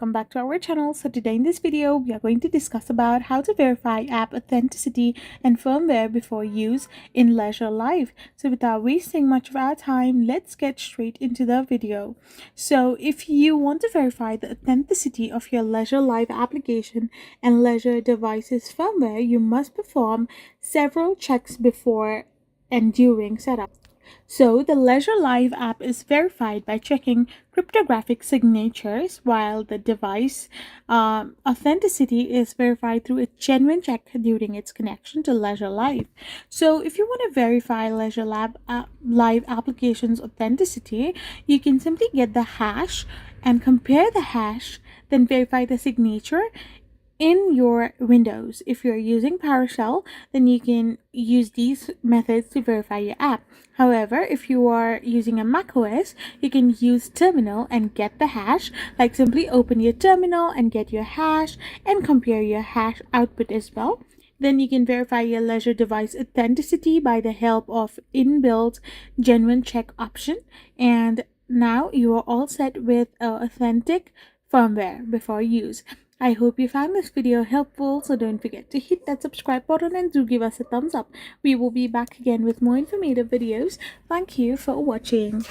welcome back to our channel. So today in this video we are going to discuss about how to verify app authenticity and firmware before use in leisure life. So without wasting much of our time, let's get straight into the video. So if you want to verify the authenticity of your leisure live application and leisure devices firmware, you must perform several checks before and during setup. So the Leisure Live app is verified by checking cryptographic signatures, while the device authenticity is verified through a genuine check during its connection to Leisure Live. So if you want to verify Live application's authenticity, you can simply get the hash and compare the hash, then verify the signature in your Windows. If you're using PowerShell, then you can use these methods to verify your app. However, if you are using a macOS, you can use terminal and get the hash. Like simply open your terminal and get your hash and compare your hash output as well. Then you can verify your leisure device authenticity by the help of inbuilt genuine check option. And now you are all set with authentic firmware before use. I hope you found this video helpful, so don't forget to hit that subscribe button and do give us a thumbs up. We will be back again with more informative videos. Thank you for watching.